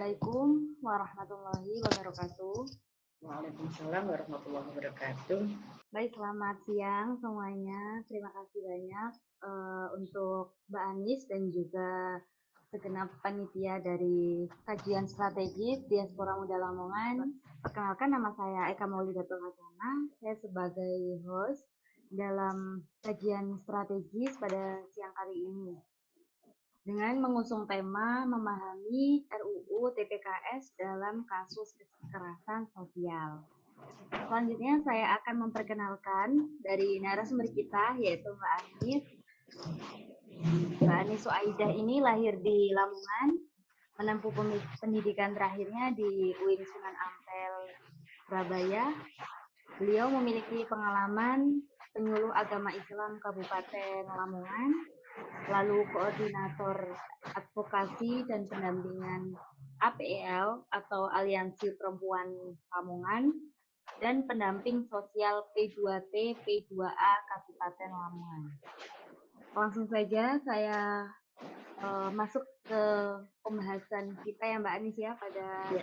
Assalamualaikum warahmatullahi wabarakatuh. Waalaikumsalam warahmatullahi wabarakatuh. Baik, selamat siang semuanya. Terima kasih banyak untuk Mbak Anis dan juga segenap panitia dari kajian strategis Diaspora Muda Lamongan. Perkenalkan, nama saya Eka Maulidatul Hasanah. Saya sebagai host dalam kajian strategis pada siang kali ini, dengan mengusung tema memahami RUU TPKS dalam kasus kekerasan sosial. Selanjutnya saya akan memperkenalkan dari narasumber kita, yaitu Mbak Anis. Mbak Anis Suaidah ini lahir di Lamongan, menempuh pendidikan terakhirnya di UIN Sunan Ampel, Surabaya. Beliau memiliki pengalaman penyuluh agama Islam Kabupaten Lamongan, lalu koordinator advokasi dan pendampingan APL atau Aliansi Perempuan Lamongan, dan pendamping sosial P2T P2A Kabupaten Lamongan. Langsung saja saya masuk ke pembahasan kita ya Mbak Anis ya pada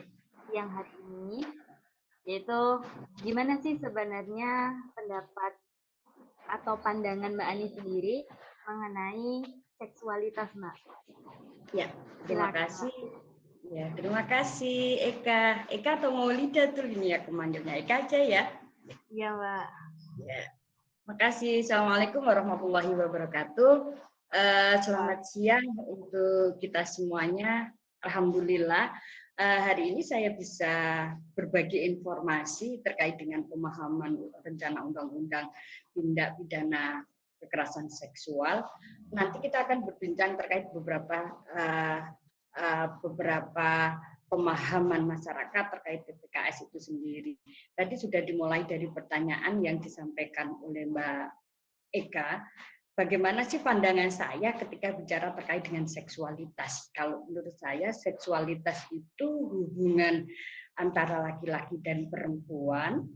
siang hari ini, yaitu gimana sih sebenarnya pendapat atau pandangan Mbak Anis sendiri mengenai seksualitas, Mbak. Ya, terima kasih. Ya, terima kasih Eka. Eka atau Maulida tuh ini ya kemanggilnya Eka aja ya. Iya, Mbak. Ya. Makasih. Assalamualaikum warahmatullahi wabarakatuh. Selamat siang untuk kita semuanya. Alhamdulillah hari ini saya bisa berbagi informasi terkait dengan pemahaman rencana undang-undang tindak pidana kekerasan seksual. Nanti kita akan berbincang terkait beberapa pemahaman masyarakat terkait TPKS itu sendiri. Tadi sudah dimulai dari pertanyaan yang disampaikan oleh Mbak Eka, bagaimana sih pandangan saya ketika bicara terkait dengan seksualitas? Kalau menurut saya seksualitas itu hubungan antara laki-laki dan perempuan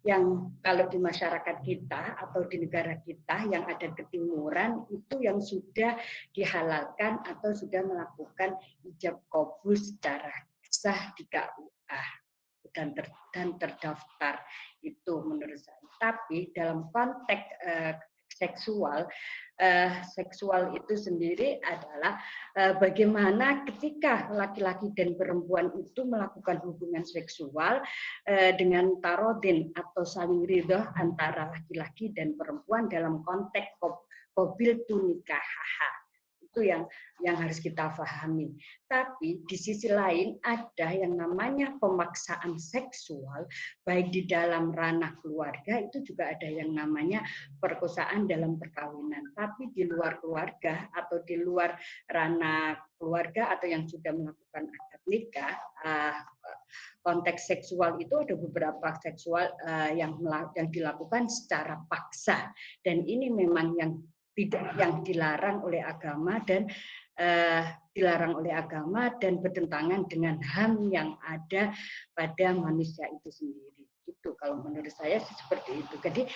yang kalau di masyarakat kita atau di negara kita yang ada ketimuran itu yang sudah dihalalkan atau sudah melakukan ijab kabul secara sah di KUA dan terdaftar itu menurut saya. Tapi dalam konteks seksual itu sendiri adalah bagaimana ketika laki-laki dan perempuan itu melakukan hubungan seksual dengan tarodin atau saling ridho antara laki-laki dan perempuan dalam konteks qabil tu nikah. Itu yang harus kita pahami. Tapi di sisi lain ada yang namanya pemaksaan seksual, baik di dalam ranah keluarga itu juga ada yang namanya perkosaan dalam perkawinan. Tapi di luar keluarga atau di luar ranah keluarga atau yang sudah melakukan akad nikah, konteks seksual itu ada beberapa seksual yang dilakukan secara paksa, dan ini memang yang dilarang oleh agama dan bertentangan dengan HAM yang ada pada manusia itu sendiri. Itu kalau menurut saya seperti itu. Jadi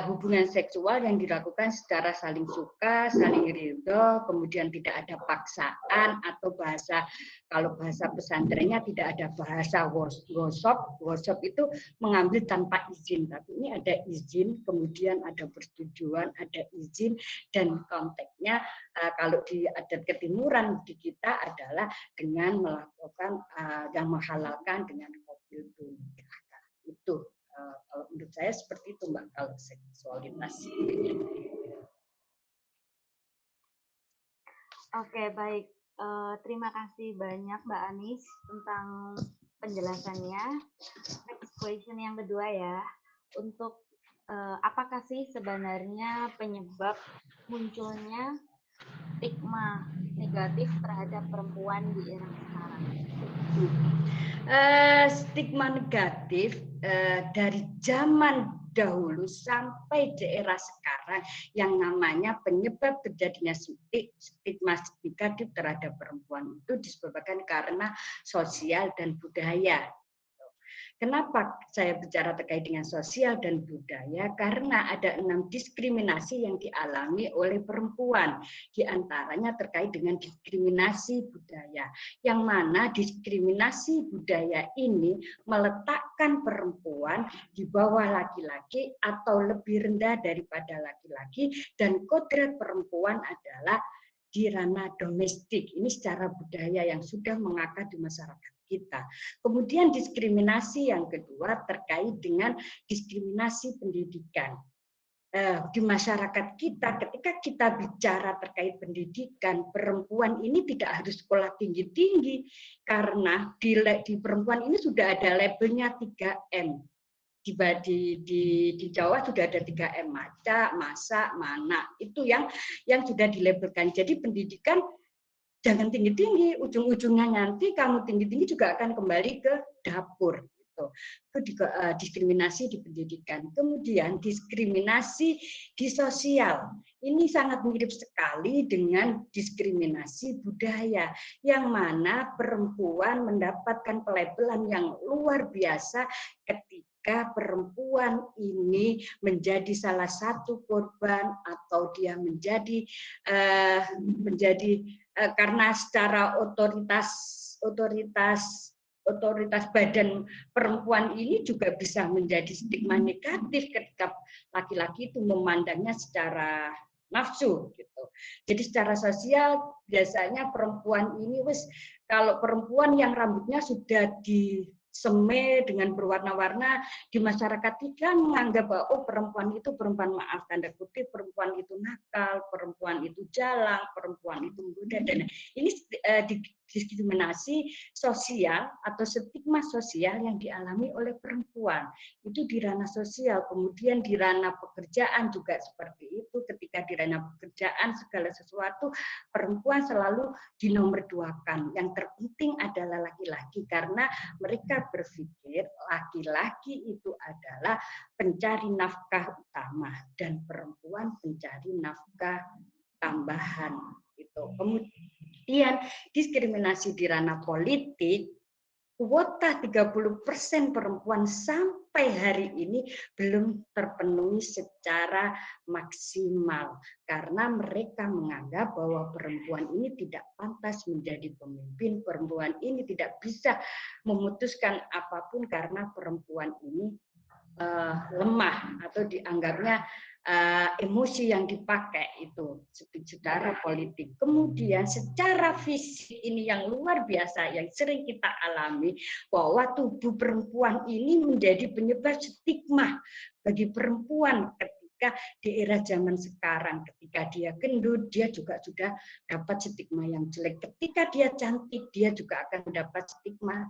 hubungan seksual yang dilakukan secara saling suka, saling ridho, kemudian tidak ada paksaan atau kalau bahasa pesantrennya tidak ada bahasa workshop itu mengambil tanpa izin, tapi ini ada izin, kemudian ada persetujuan, ada izin, dan konteksnya kalau di adat ketimuran di kita adalah dengan melakukan yang menghalalkan dengan qabil tu nikah. Itu kalau menurut saya seperti itu Mbak kalau seksualitas. Oke, baik. Terima kasih banyak Mbak Anis tentang penjelasannya. Next question yang kedua ya, untuk apakah sih sebenarnya penyebab munculnya stigma negatif terhadap perempuan di era sekarang? Stigma negatif dari zaman dahulu sampai di era sekarang yang namanya penyebab terjadinya stigma negatif terhadap perempuan itu disebabkan karena sosial dan budaya. Kenapa saya bicara terkait dengan sosial dan budaya? Karena ada 6 diskriminasi yang dialami oleh perempuan. Di antaranya terkait dengan diskriminasi budaya. Yang mana diskriminasi budaya ini meletakkan perempuan di bawah laki-laki atau lebih rendah daripada laki-laki, dan kodrat perempuan adalah di ranah domestik. Ini secara budaya yang sudah mengakar di masyarakat kita. Kemudian diskriminasi yang kedua terkait dengan diskriminasi pendidikan. Di masyarakat kita, ketika kita bicara terkait pendidikan, perempuan ini tidak harus sekolah tinggi-tinggi, karena di perempuan ini sudah ada labelnya 3M. Di Jawa sudah ada 3M, maca, masak, mana. Itu yang sudah dilabelkan. Jadi pendidikan jangan tinggi-tinggi, ujung-ujungnya nanti kamu tinggi-tinggi juga akan kembali ke dapur. Gitu. Itu diskriminasi di pendidikan. Kemudian diskriminasi di sosial. Ini sangat mirip sekali dengan diskriminasi budaya, yang mana perempuan mendapatkan pelabelan yang luar biasa ketika perempuan ini menjadi salah satu korban, atau dia menjadi karena secara otoritas badan perempuan ini juga bisa menjadi stigma negatif ketika laki-laki itu memandangnya secara nafsu gitu. Jadi secara sosial biasanya perempuan ini kalau perempuan yang rambutnya sudah diseme dengan berwarna-warna, di masyarakat kita menganggap bahwa perempuan itu, perempuan, maaf tanda kutip, perempuan itu nakal, perempuan itu jalang, perempuan itu menggoda, dan ini diskriminasi sosial atau stigma sosial yang dialami oleh perempuan. Itu di ranah sosial. Kemudian di ranah pekerjaan juga seperti itu. Ketika di ranah pekerjaan segala sesuatu perempuan selalu dinomorduakan. Yang terpenting adalah laki-laki, karena mereka berpikir laki-laki itu adalah pencari nafkah utama dan perempuan pencari nafkah tambahan. Kemudian diskriminasi di ranah politik, kuota 30% perempuan sampai hari ini belum terpenuhi secara maksimal, karena mereka menganggap bahwa perempuan ini tidak pantas menjadi pemimpin, perempuan ini tidak bisa memutuskan apapun karena perempuan ini lemah, atau dianggapnya emosi yang dipakai itu secara politik. Kemudian secara fisik ini yang luar biasa yang sering kita alami, bahwa tubuh perempuan ini menjadi penyebab stigma bagi perempuan. Ketika di era zaman sekarang, ketika dia gendut, dia juga sudah dapat stigma yang jelek. Ketika dia cantik, dia juga akan mendapat stigma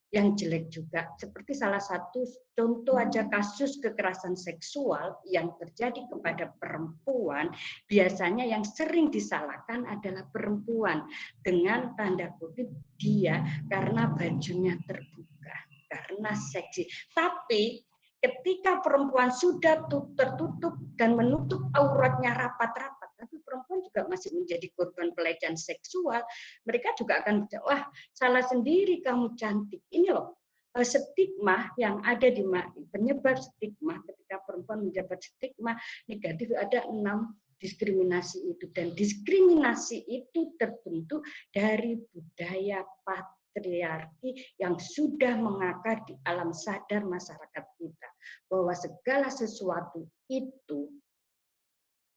yang jelek juga. Seperti salah satu contoh aja kasus kekerasan seksual yang terjadi kepada perempuan, biasanya yang sering disalahkan adalah perempuan, dengan tanda kutip dia karena bajunya terbuka, karena seksi. Tapi ketika perempuan sudah tertutup dan menutup auratnya rapat-rapat, tapi perempuan juga masih menjadi korban pelecehan seksual, mereka juga akan wah, salah sendiri kamu cantik. Ini loh stigma yang ada di penyebab stigma. Ketika perempuan mendapat stigma negatif, ada 6 diskriminasi itu, dan diskriminasi itu terbentuk dari budaya patriarki yang sudah mengakar di alam sadar masyarakat kita, bahwa segala sesuatu itu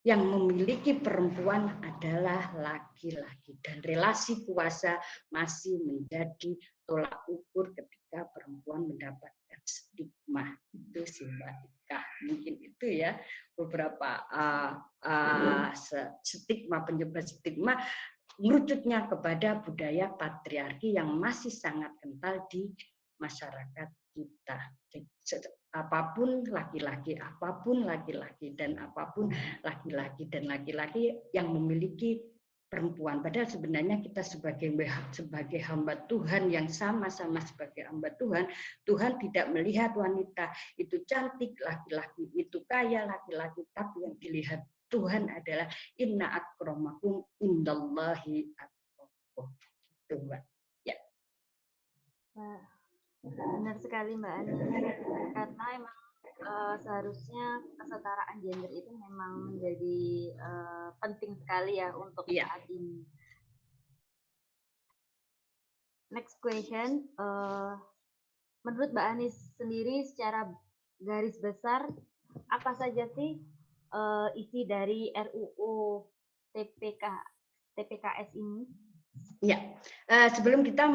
yang memiliki perempuan adalah laki-laki, dan relasi kuasa masih menjadi tolak ukur ketika perempuan mendapatkan stigma. Itu sih Mbak Ika, mungkin itu ya beberapa stigma, penyebab stigma merucutnya kepada budaya patriarki yang masih sangat kental di masyarakat kita. Apapun laki-laki, dan apapun laki-laki yang memiliki perempuan. Padahal sebenarnya kita sebagai hamba Tuhan yang sama-sama sebagai hamba Tuhan, Tuhan tidak melihat wanita itu cantik, laki-laki itu kaya, laki-laki, tapi yang dilihat Tuhan adalah inna akramakum indallahi atqakum. Itu Mbak. Ya. Benar sekali Mbak Ani. Karena emang seharusnya kesetaraan gender itu memang menjadi penting sekali ya untuk Iya, saat ini. Next question, menurut Mbak Anis sendiri secara garis besar apa saja sih isi dari RUU TPK TPKS ini? iya. Sebelum kita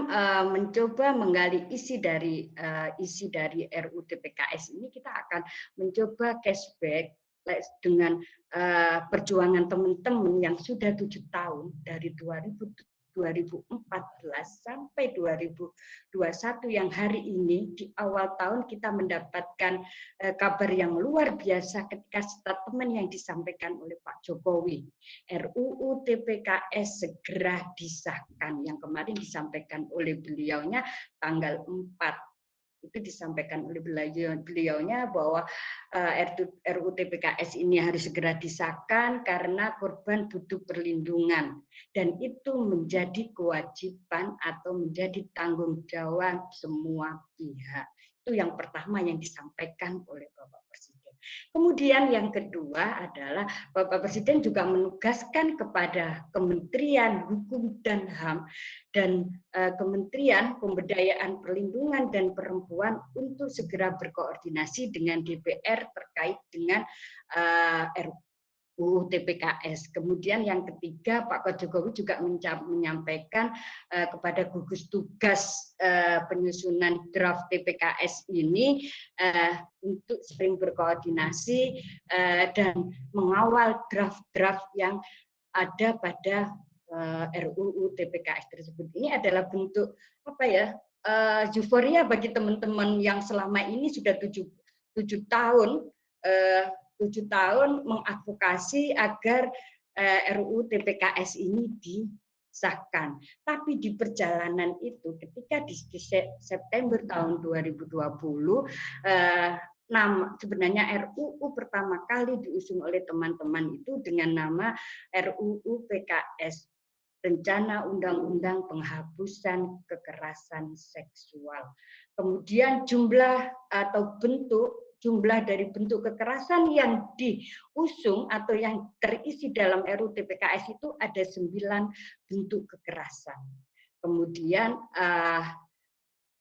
mencoba menggali isi dari RUU TPKS ini, kita akan mencoba cashback dengan perjuangan teman-teman yang sudah 7 tahun dari 2014 sampai 2021 yang hari ini di awal tahun kita mendapatkan kabar yang luar biasa ketika statement yang disampaikan oleh Pak Jokowi. RUU TPKS segera disahkan yang kemarin disampaikan oleh beliaunya tanggal 4 itu disampaikan oleh beliaunya bahwa RUU TPKS ini harus segera disahkan karena korban butuh perlindungan dan itu menjadi kewajiban atau menjadi tanggung jawab semua pihak. Itu yang pertama yang disampaikan oleh Bapak Presiden. Kemudian yang kedua adalah Bapak Presiden juga menugaskan kepada Kementerian Hukum dan HAM dan Kementerian Pemberdayaan Perlindungan dan Perempuan untuk segera berkoordinasi dengan DPR terkait dengan RUU TPKS. Kemudian yang ketiga, Pak Jokowi juga menyampaikan kepada gugus tugas penyusunan draft TPKS ini untuk sering berkoordinasi dan mengawal draft-draft yang ada pada RUU TPKS tersebut. Ini adalah bentuk apa ya euforia bagi teman-teman yang selama ini sudah tujuh tahun 7 tahun mengadvokasi agar RUU TPKS ini disahkan. Tapi di perjalanan itu, ketika di September tahun 2020, sebenarnya RUU pertama kali diusung oleh teman-teman itu dengan nama RUU PKS, Rencana Undang-Undang Penghapusan Kekerasan Seksual. Kemudian jumlah dari bentuk kekerasan yang diusung atau yang terisi dalam RUU TPKS itu ada 9 bentuk kekerasan.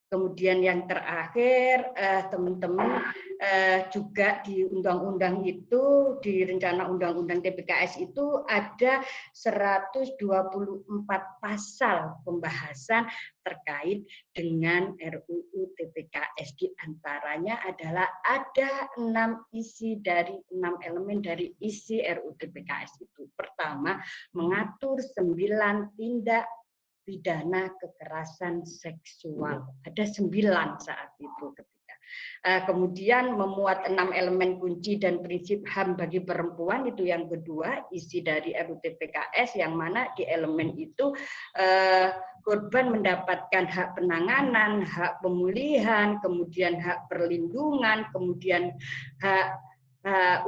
Kemudian yang terakhir teman-teman juga di undang-undang itu, di rencana undang-undang TPKS itu ada 124 pasal pembahasan terkait dengan RUU TPKS. Di antaranya adalah ada 6 elemen dari isi RUU TPKS itu. Pertama, mengatur 9 tindak pidana kekerasan seksual. Ada 9 saat itu ketika. Kemudian memuat 6 elemen kunci dan prinsip HAM bagi perempuan, itu yang kedua, isi dari RUU TPKS, yang mana di elemen itu korban mendapatkan hak penanganan, hak pemulihan, kemudian hak perlindungan, kemudian hak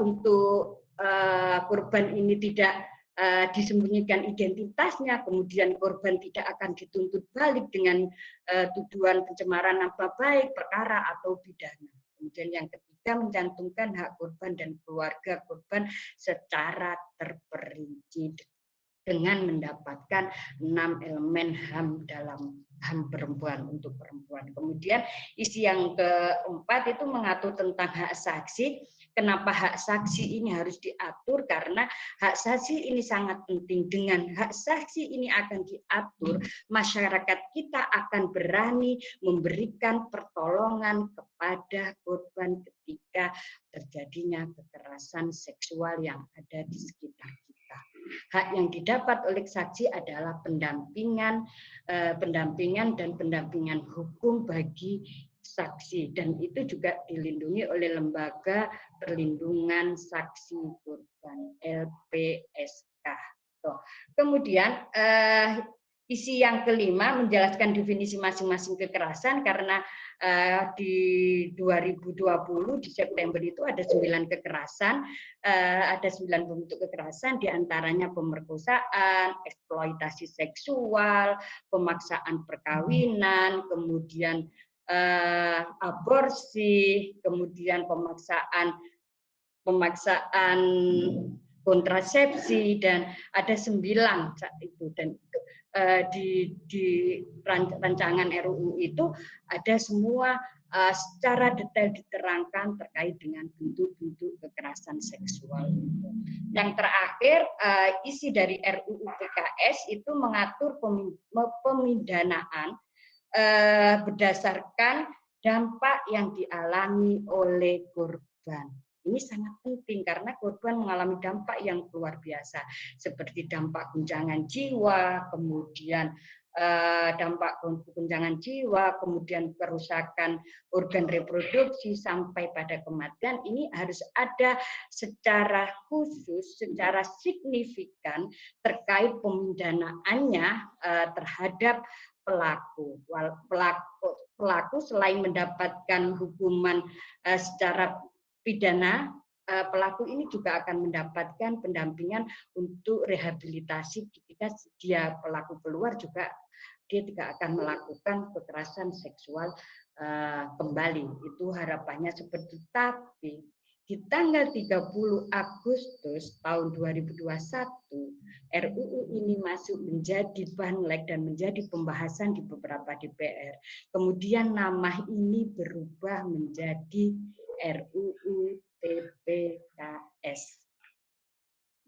untuk korban ini tidak disembunyikan identitasnya, kemudian korban tidak akan dituntut balik dengan tuduhan pencemaran nama baik, perkara atau pidana. Kemudian yang ketiga, mencantumkan hak korban dan keluarga korban secara terperinci dengan mendapatkan 6 elemen HAM dalam HAM perempuan untuk perempuan. Kemudian isi yang keempat itu mengatur tentang hak saksi. Kenapa hak saksi ini harus diatur? Karena hak saksi ini sangat penting. Dengan hak saksi ini akan diatur, masyarakat kita akan berani memberikan pertolongan kepada korban ketika terjadinya kekerasan seksual yang ada di sekitar kita. Hak yang didapat oleh saksi adalah pendampingan dan pendampingan hukum bagi saksi, dan itu juga dilindungi oleh Lembaga Perlindungan Saksi Korban LPSK. Kemudian isi yang kelima menjelaskan definisi masing-masing kekerasan, karena di 2020 di September itu ada 9 kekerasan, ada 9 bentuk kekerasan, diantaranya pemerkosaan, eksploitasi seksual, pemaksaan perkawinan, kemudian aborsi, kemudian pemaksaan kontrasepsi, dan ada 9 itu. Dan itu di rancangan RUU itu ada semua secara detail diterangkan terkait dengan bentuk-bentuk kekerasan seksual. Yang terakhir, isi dari RUU PKS itu mengatur pemidanaan berdasarkan dampak yang dialami oleh korban. Ini sangat penting karena korban mengalami dampak yang luar biasa, seperti dampak guncangan jiwa, kemudian dampak guncangan jiwa, kemudian kerusakan organ reproduksi sampai pada kematian. Ini harus ada secara khusus, secara signifikan terkait pemidanaannya terhadap pelaku. Pelaku selain mendapatkan hukuman secara pidana, pelaku ini juga akan mendapatkan pendampingan untuk rehabilitasi ketika dia pelaku keluar, juga dia tidak akan melakukan kekerasan seksual kembali. Itu harapannya seperti. Tapi di tanggal 30 Agustus tahun 2021, RUU ini masuk menjadi bannleg dan menjadi pembahasan di beberapa DPR. Kemudian nama ini berubah menjadi RUU TPKS.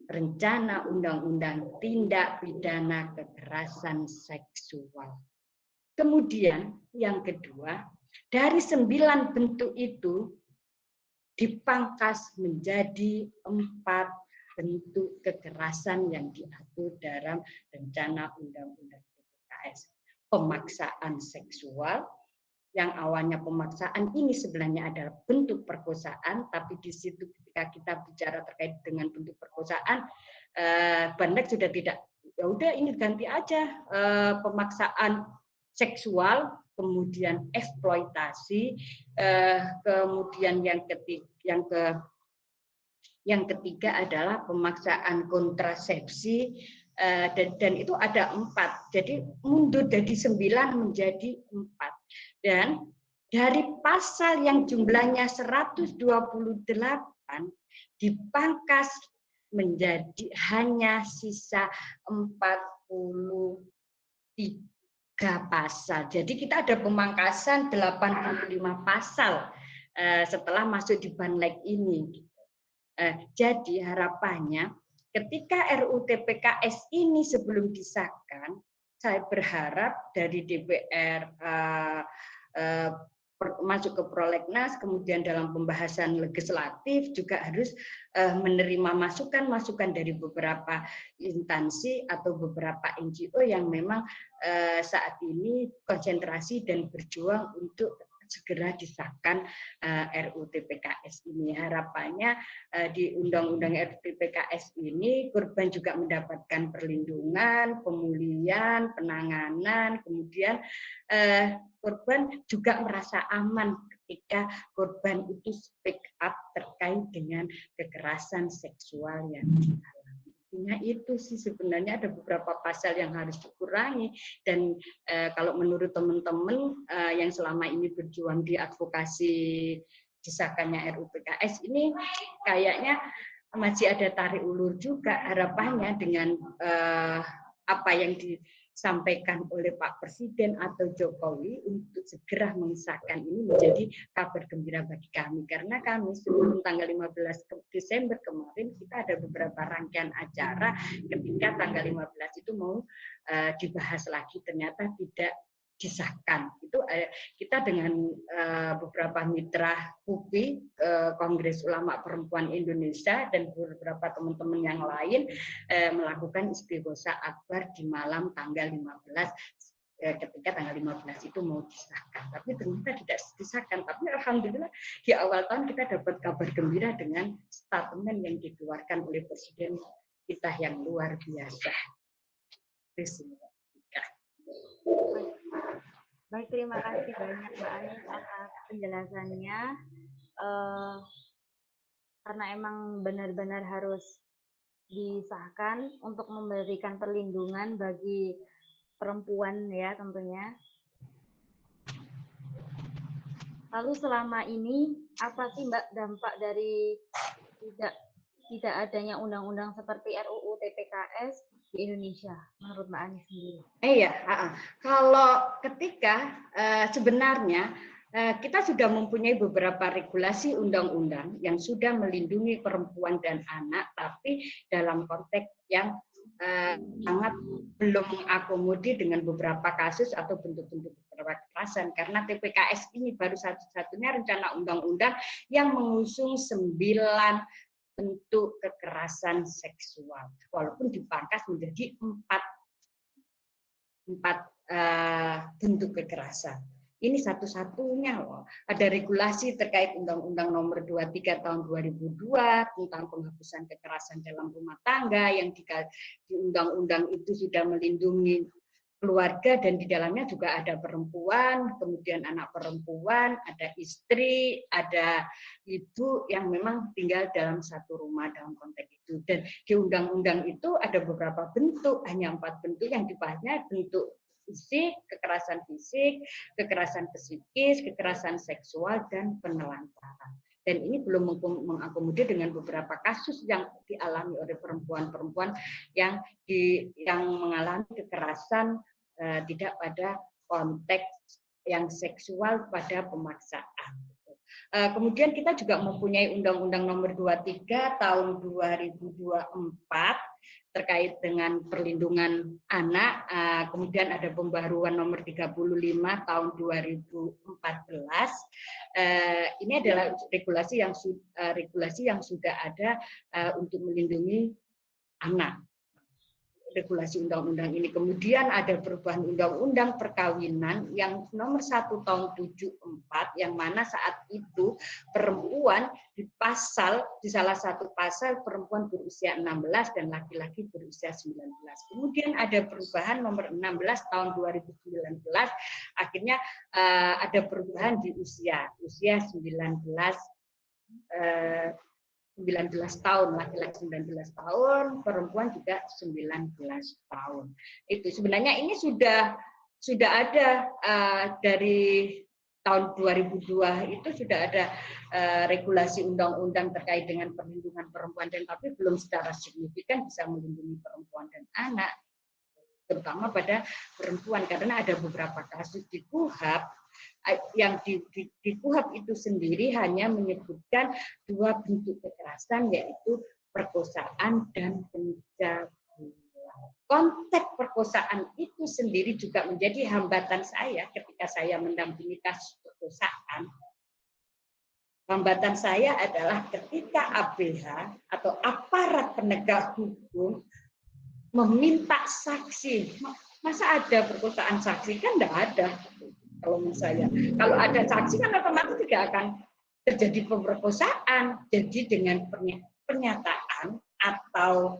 Rencana Undang-Undang Tindak Pidana Kekerasan Seksual. Kemudian yang kedua, dari 9 bentuk itu dipangkas menjadi 4 bentuk kekerasan yang diatur dalam Rencana Undang-Undang TPKS. Pemaksaan seksual, yang awalnya pemaksaan ini sebenarnya adalah bentuk perkosaan, tapi di situ ketika kita bicara terkait dengan bentuk perkosaan, Bannleg sudah tidak, ya udah ini ganti aja pemaksaan seksual, kemudian eksploitasi, kemudian yang ketiga adalah pemaksaan kontrasepsi, dan itu ada 4. Jadi mundur dari 9 menjadi 4. Dan dari pasal yang jumlahnya 128 dipangkas menjadi hanya sisa 43 pasal. Jadi kita ada pemangkasan 85 pasal setelah masuk di Bannleg ini. Jadi harapannya ketika RUU TPKS ini sebelum disahkan, saya berharap dari DPR masuk ke prolegnas, kemudian dalam pembahasan legislatif juga harus menerima masukan-masukan dari beberapa instansi atau beberapa NGO yang memang saat ini konsentrasi dan berjuang untuk segera disahkan RUU TPKS ini. Harapannya di Undang-Undang RUU TPKS ini korban juga mendapatkan perlindungan, pemulihan, penanganan, kemudian korban juga merasa aman ketika korban itu speak up terkait dengan kekerasan seksual yang dialami. Intinya itu sih, sebenarnya ada beberapa pasal yang harus dikurangi, dan kalau menurut teman-teman yang selama ini berjuang di advokasi disahkannya RUU PKS ini, kayaknya masih ada tarik ulur juga. Harapannya dengan apa yang disampaikan oleh Pak Presiden atau Jokowi untuk segera mengesahkan ini menjadi kabar gembira bagi kami, karena kami sebelum tanggal 15 Desember kemarin kita ada beberapa rangkaian acara ketika tanggal 15 itu mau dibahas lagi, ternyata tidak disahkan. Itu kita dengan beberapa mitra KUPI, Kongres Ulama Perempuan Indonesia, dan beberapa teman-teman yang lain melakukan istighosa akbar di malam tanggal 15 ketika tanggal 15 itu mau disahkan, tapi ternyata tidak disahkan. Tapi alhamdulillah di awal tahun kita dapat kabar gembira dengan statement yang dikeluarkan oleh Presiden kita yang luar biasa. Baik, terima kasih banyak Mbak Anis atas penjelasannya. Karena emang benar-benar harus disahkan untuk memberikan perlindungan bagi perempuan ya tentunya. Lalu selama ini apa sih Mbak dampak dari tidak tidak adanya undang-undang seperti RUU TPKS di Indonesia menurut Mbak Ani sendiri? Iya, kalau ketika sebenarnya kita sudah mempunyai beberapa regulasi undang-undang yang sudah melindungi perempuan dan anak, tapi dalam konteks yang sangat belum mengakomodir dengan beberapa kasus atau bentuk-bentuk kekerasan, karena TPKS ini baru satu-satunya rencana undang-undang yang mengusung 9 bentuk kekerasan seksual, walaupun dipangkas menjadi 4 bentuk kekerasan. Ini satu-satunya loh. Ada regulasi terkait Undang-Undang Nomor 23 Tahun 2002 tentang penghapusan kekerasan dalam rumah tangga, yang di undang-undang itu sudah melindungi keluarga, dan di dalamnya juga ada perempuan, kemudian anak perempuan, ada istri, ada ibu yang memang tinggal dalam satu rumah dalam konteks itu. Dan di undang-undang itu ada beberapa bentuk, hanya 4 bentuk yang dibahasnya: bentuk fisik, kekerasan psikis, kekerasan seksual, dan penelantaran. Dan ini belum mengakomodir dengan beberapa kasus yang dialami oleh perempuan-perempuan yang mengalami kekerasan tidak pada konteks yang seksual pada pemaksaan. Kemudian kita juga mempunyai Undang-Undang Nomor 23 Tahun 2024 terkait dengan perlindungan anak. Kemudian ada pembaruan Nomor 35 Tahun 2014. Ini adalah regulasi yang sudah ada untuk melindungi anak, regulasi undang-undang ini. Kemudian ada perubahan undang-undang perkawinan yang nomor 1 tahun 74, yang mana saat itu perempuan di salah satu pasal perempuan berusia 16 dan laki-laki berusia 19. Kemudian ada perubahan nomor 16 tahun 2019, akhirnya ada perubahan di usia 19 tahun, laki-laki 19 tahun, perempuan juga 19 tahun. Itu sebenarnya ini sudah ada dari tahun 2002 itu sudah ada regulasi undang-undang terkait dengan perlindungan perempuan, dan tapi belum secara signifikan bisa melindungi perempuan dan anak, terutama pada perempuan, karena ada beberapa kasus di KUHP yang di KUHP itu sendiri hanya menyebutkan 2 bentuk kekerasan, yaitu perkosaan dan pencabulan. Konteks perkosaan itu sendiri juga menjadi hambatan saya ketika saya mendampingi kasus perkosaan. Hambatan saya adalah ketika ABH atau aparat penegak hukum meminta saksi. Masa ada perkosaan saksi? Kan enggak ada. Kalau misalnya, kalau ada saksi kan otomatis tidak akan terjadi pemerkosaan. Jadi dengan pernyataan atau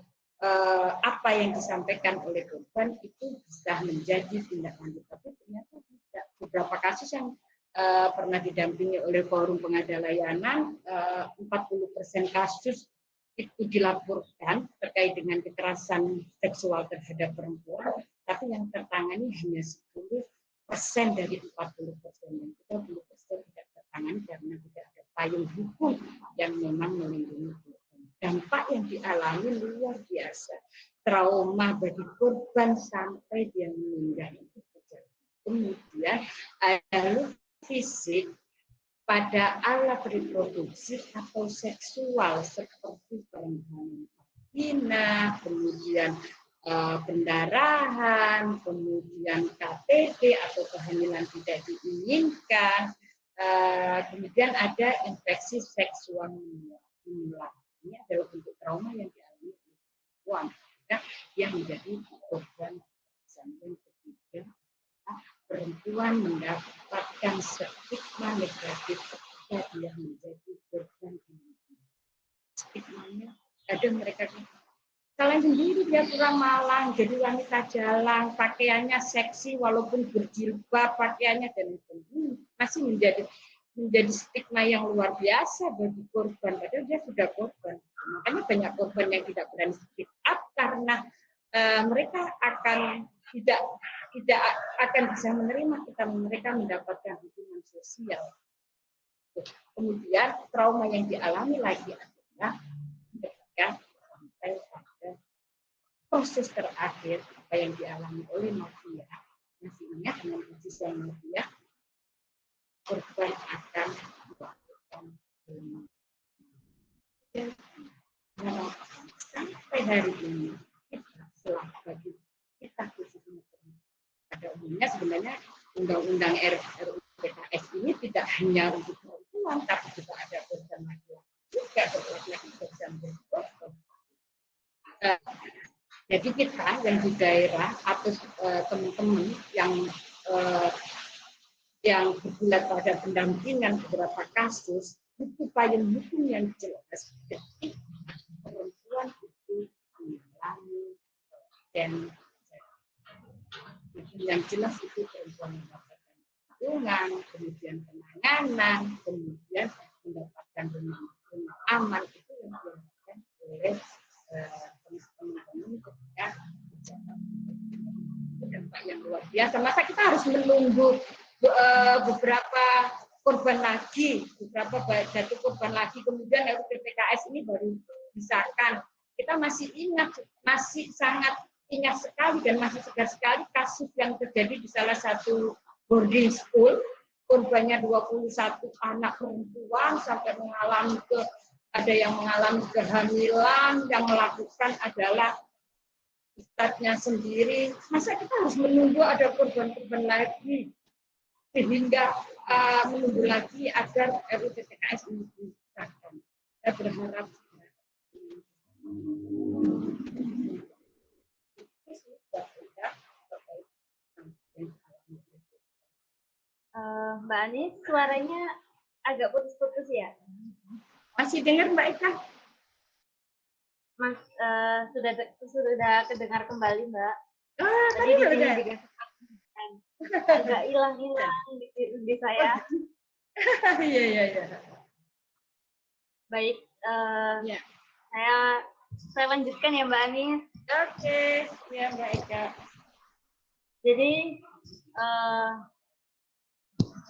apa yang disampaikan oleh korban itu bisa menjadi tindak lanjut. Tapi ternyata tidak. Beberapa kasus yang pernah didampingi oleh Forum Pengada Layanan, 40% kasus itu dilaporkan terkait dengan kekerasan seksual terhadap perempuan, tapi yang tertangani hanya 10% dari 40%, yang 30% tidak tertangani karena tidak ada payung hukum yang memang melindungi korban. Dampak yang dialami luar biasa, trauma bagi korban sampai dia meninggal itu terjadi. Kemudian ada fisik pada alat reproduksi atau seksual seperti perempuan vagina, kemudian pendarahan, kemudian KTP atau kehamilan tidak diinginkan, kemudian ada infeksi seksual menular. Ini adalah bentuk trauma yang dialami oleh perempuan yang menjadi korban. Yang ketiga, perempuan mendapatkan stigma negatif ketika dia menjadi korban ini. Stigmanya ada mereka kalian sendiri dia kurang malang, jadi wanita jalan, pakaiannya seksi walaupun berjilbab, pakaiannya dan masih menjadi stigma yang luar biasa bagi korban, padahal dia sudah korban. Makanya banyak korban yang tidak berani speak up karena mereka tidak akan bisa menerima mereka mendapatkan dukungan sosial Kemudian trauma yang dialami lagi adalah ketika sampai pada proses terakhir apa yang dialami oleh Novia. Masih ingat dengan ujian Novia, korban akan melakukan sampai hari ini kita selama kita khususnya pada umumnya sebenarnya undang-undang RUU PKS ini tidak hanya untuk perempuan tapi juga ada korban laki-laki juga laki-laki korban perempuan. Jadi kita yang di daerah atau teman-teman yang bergulat pada pendampingan beberapa kasus itu payung hukum yang jelas ketika perempuan itu mengalami dan yang jelas itu perempuan mendapatkan perlindungan, kemudian penanganan, kemudian mendapatkan rumah aman itu yang dilakukan oleh teman-teman ketika dampak yang luar biasa. Masa kita harus menunggu beberapa korban lagi, beberapa jatuh korban lagi, kemudian RUU PKS ini baru disahkan. Kita masih ingat, masih sangat ingat sekali dan masih segar sekali kasus yang terjadi di salah satu boarding school, korbannya 21 anak perempuan sampai mengalami ada yang mengalami kehamilan, yang melakukan adalah ustadznya sendiri. Masa kita harus menunggu ada korban-korban lagi sehingga menunggu lagi agar RUU PKS ini disahkan. Saya berharap Mbak Anis, suaranya agak putus-putus ya? Masih dengar Mbak Eka? Mas, sudah kedengar kembali Mbak. Tadi di sini udah. juga agak hilang-hilang di saya. Iya. Baik, Ya. saya lanjutkan ya Mbak Anis. Oke, ya Mbak Eka. Jadi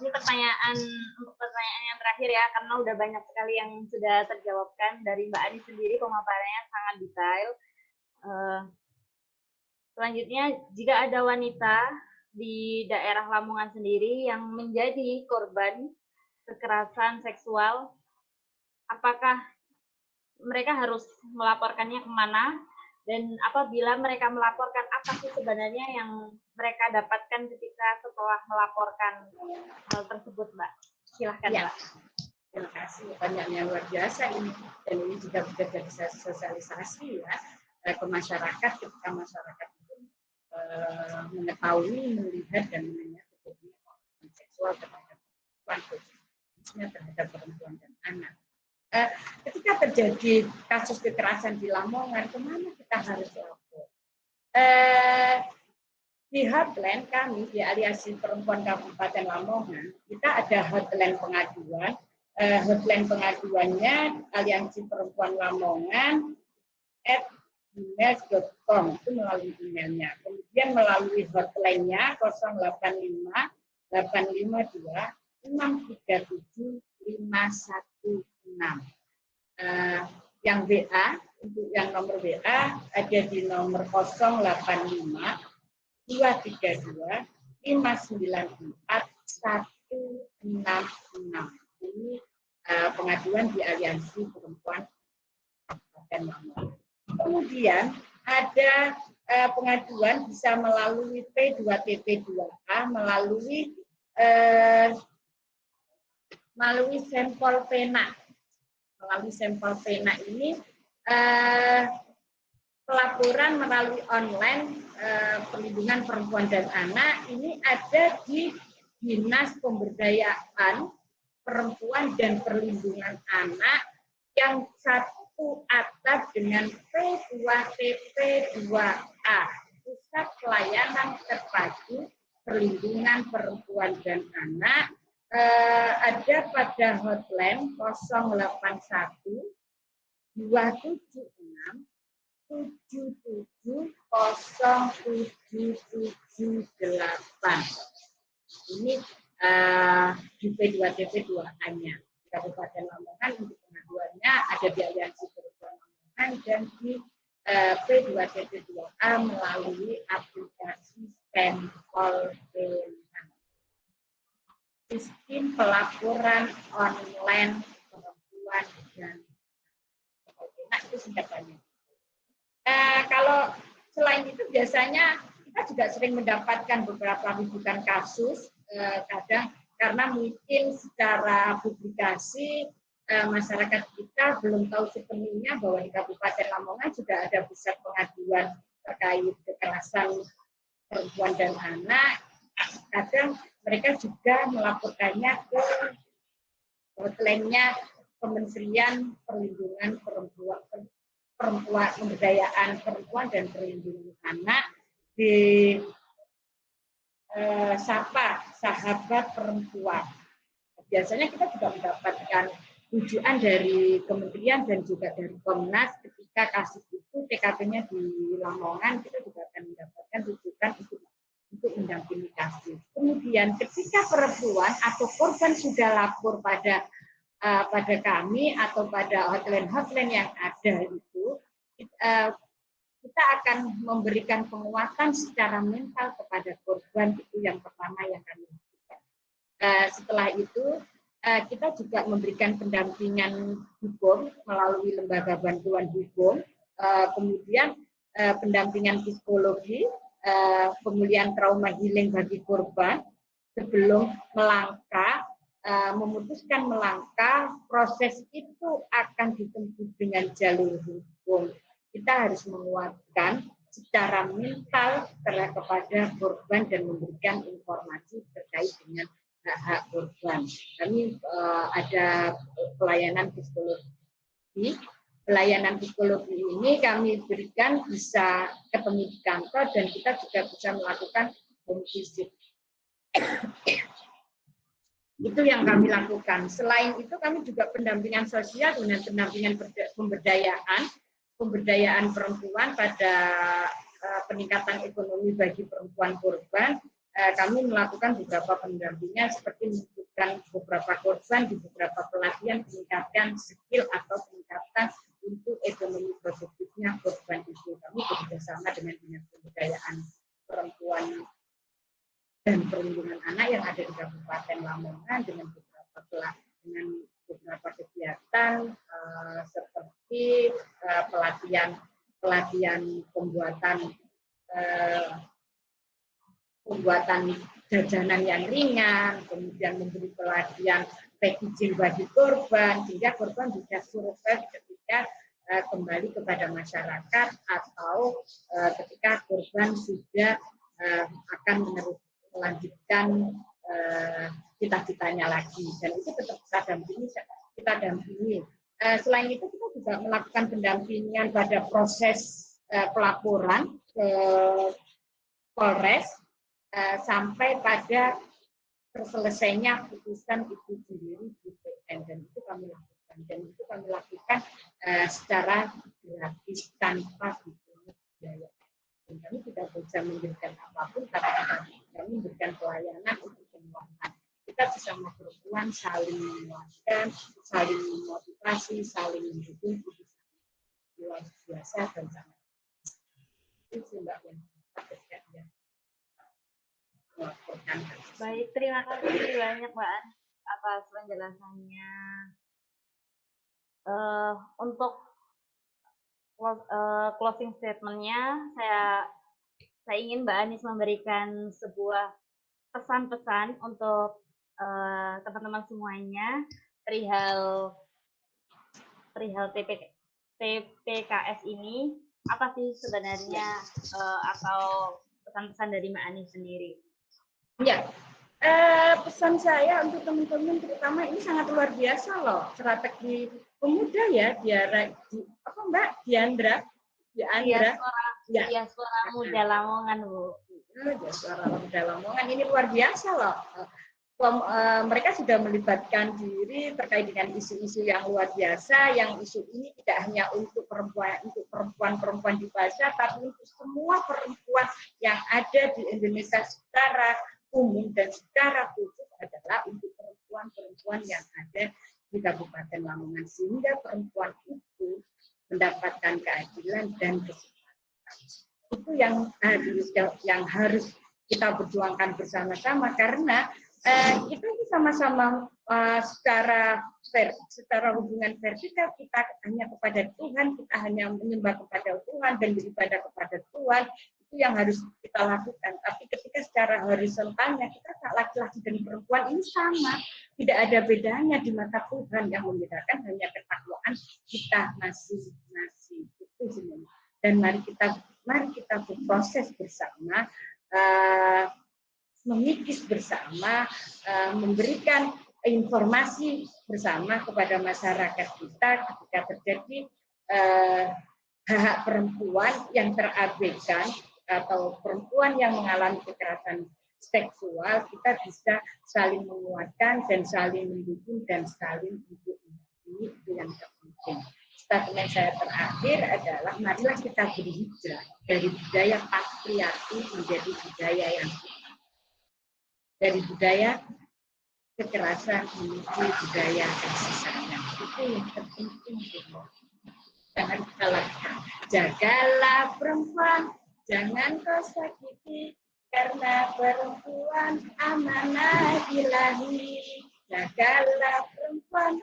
ini untuk pertanyaan yang terakhir ya, karena udah banyak sekali yang sudah terjawabkan dari Mbak Anis sendiri, pemaparannya sangat detail. Selanjutnya, jika ada wanita di daerah Lamongan sendiri yang menjadi korban kekerasan seksual, apakah mereka harus melaporkannya kemana? Dan apabila mereka melaporkan, apa sih sebenarnya yang mereka dapatkan ketika setelah melaporkan hal tersebut, Mbak? Silahkan, ya. Mbak. Terima kasih, banyaknya luar biasa ini. Dan ini juga bisa jadi sosialisasi ya ke masyarakat, ketika masyarakat itu mengetahui, melihat, dan mendengar kejadian seksual terhadap perempuan, khususnya terhadap perempuan dan anak. Ketika terjadi kasus kekerasan di Lamongan, kemana kita harus lapor? Di hotline kami, di Aliansi Perempuan Kabupaten Lamongan, kita ada hotline pengaduan. Hotline pengaduannya Aliansi Perempuan Lamongan @gmail.com, itu melalui emailnya. Kemudian melalui hotline-nya 085 852 637 516. Yang WA, untuk yang nomor WA ada di nomor 085 232 594 166. Ini pengaduan di Aliansi Perempuan Kabupaten Lamongan. Kemudian ada pengaduan bisa melalui P2TP2A, melalui sampel pena. Melalui sampel pena ini pelaporan melalui online perlindungan perempuan dan anak ini ada di Dinas Pemberdayaan Perempuan dan Perlindungan Anak yang satu atap dengan P2TP2A, Pusat Pelayanan Terpadu Perlindungan Perempuan dan Anak. Ada pada hotline 081 276 770778. Ini di P2TP2A-nya. Kabupaten Lamongan untuk pengaduannya ada di Aliansi Perempuan Lamongan dan di P2TT2A melalui aplikasi Stempol P6. Sistem pelaporan online perempuan dan nah, itu singkatannya. Kalau selain itu biasanya kita juga sering mendapatkan beberapa rujukan kasus, kadang karena mungkin secara publikasi masyarakat kita belum tahu sepenuhnya bahwa di Kabupaten Lamongan juga ada pusat pengaduan terkait kekerasan perempuan dan anak. Kadang mereka juga melaporkannya ke hotline-nya Kementerian Perlindungan Perempuan, Pemberdayaan Perempuan dan Perlindungan Anak di Sapa Sahabat Perempuan. Biasanya kita juga mendapatkan rujukan dari kementerian dan juga dari Komnas ketika kasus itu TKP-nya di Lamongan, kita juga akan mendapatkan rujukan untuk mendampingi kasus. Kemudian ketika perempuan atau korban sudah lapor pada kami atau pada hotline-hotline yang ada itu, kita akan memberikan penguatan secara mental kepada korban, itu yang pertama yang kami lakukan. Setelah itu kita juga memberikan pendampingan hukum melalui lembaga bantuan hukum, kemudian pendampingan psikologi, pemulihan trauma healing bagi korban sebelum melangkah, memutuskan melangkah. Proses itu akan ditempuh dengan jalur hukum. Kita harus menguatkan secara mental kepada korban dan memberikan informasi terkait dengan hak-hak korban. Kami ada pelayanan psikologi. Pelayanan psikologi ini kami berikan bisa ketemu di kantor dan kita juga bisa melakukan home visit. Itu yang kami lakukan. Selain itu kami juga pendampingan sosial dengan pendampingan pemberdayaan perempuan pada peningkatan ekonomi bagi perempuan korban. Kami melakukan beberapa pendampingan seperti menunjukkan beberapa korban di beberapa pelatihan peningkatan skill atau peningkatan untuk ekonomi produktifnya korban itu. Kami bekerjasama dengan Dinas Pemberdayaan Perempuan dan Perlindungan Anak yang ada di Kabupaten Lamongan dengan beberapa kegiatan seperti pelatihan pembuatan jajanan yang ringan, kemudian memberi pelatihan packaging bagi korban, sehingga korban bisa survive ketika kembali kepada masyarakat atau ketika korban sudah akan melanjutkan cita-citanya lagi, dan itu tetap kita dampingi. Selain itu kita juga melakukan pendampingan pada proses pelaporan ke Polres sampai pada terselesainya putusan itu sendiri di PN, dan itu kami lakukan secara gratis tanpa dipungut biaya. Dan kami tidak bisa memberikan apapun, tapi kami memberikan pelayanan untuk semua. Kita sesama perempuan saling menguatkan, saling memotivasi, saling mendukung, luar biasa dan sangat. Itu Mbak yang Baik, terima kasih banyak Mbak An atas penjelasannya. Untuk closing statement-nya, saya ingin Mbak Anis memberikan sebuah pesan-pesan untuk teman-teman semuanya perihal TPKS ini. Apa sih sebenarnya atau pesan-pesan dari Mbak Anis sendiri? Ya, pesan saya untuk teman-teman terutama ini sangat luar biasa loh, strategi pemuda ya, Mbak Diandra, Diaspora Muda Lamongan, Bu. Diaspora Muda Lamongan ini luar biasa loh. Mereka sudah melibatkan diri terkait dengan isu-isu yang luar biasa, yang isu ini tidak hanya untuk perempuan-perempuan dewasa, tapi untuk semua perempuan yang ada di Indonesia secara umum dan secara khusus adalah untuk perempuan-perempuan yang ada di Kabupaten Lamongan, sehingga perempuan itu mendapatkan keadilan dan kesempatan. Itu yang harus kita berjuangkan bersama-sama, karena kita sama-sama secara hubungan vertikal kita hanya kepada Tuhan, kita hanya menyembah kepada Tuhan dan beribadah kepada Tuhan, itu yang harus kita lakukan. Tapi ketika secara horizontalnya kita laki-laki dan perempuan ini sama, tidak ada bedanya di mata Tuhan, yang membedakan hanya ketakwaan kita masing-masing. Itu sebenarnya. Dan mari kita berproses bersama, memikis bersama, memberikan informasi bersama kepada masyarakat kita ketika terjadi hak-hak perempuan yang terabaikan atau perempuan yang mengalami kekerasan seksual. Kita bisa saling menguatkan dan saling mendukung dan saling mendampingi. Itu yang terpenting. Statement saya terakhir adalah marilah kita berhijrah dari budaya patriarki menjadi budaya yang dari budaya kekerasan menuju budaya kasih sayang. Itu yang terpenting. Jangan kita lakukan. Jagalah perempuan, jangan kau sakiti, karena perempuan amanah ilahi. Jagalah perempuan,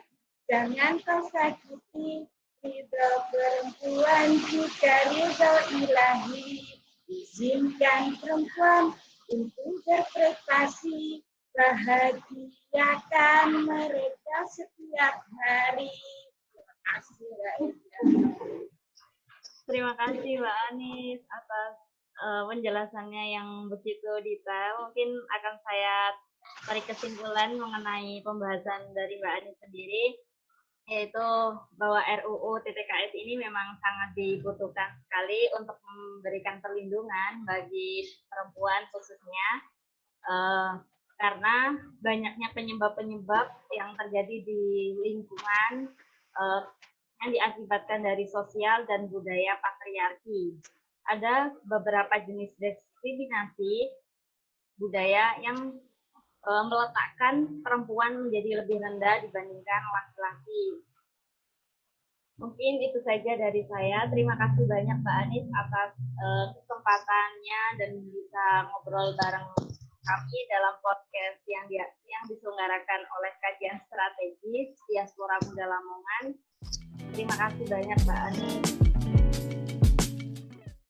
jangan kau sakiti, ridho perempuan juga ridho ilahi. Izinkan perempuan untuk berprestasi, bahagiakan mereka setiap hari. Terima kasih, Mbak Ida. Terima kasih Mbak Anis atas penjelasannya yang begitu detail. Mungkin akan saya tarik kesimpulan mengenai pembahasan dari Mbak Anis sendiri, yaitu bahwa RUU TTKS ini memang sangat dibutuhkan sekali untuk memberikan perlindungan bagi perempuan khususnya, karena banyaknya penyebab-penyebab yang terjadi di lingkungan yang diakibatkan dari sosial dan budaya patriarki. Ada beberapa jenis diskriminasi budaya yang meletakkan perempuan menjadi lebih rendah dibandingkan laki-laki. Mungkin itu saja dari saya. Terima kasih banyak Mbak Anis atas kesempatannya dan bisa ngobrol bareng kami dalam podcast yang diselenggarakan oleh Kajian Strategis Diaspora Muda Lamongan. Terima kasih banyak Mbak Anis.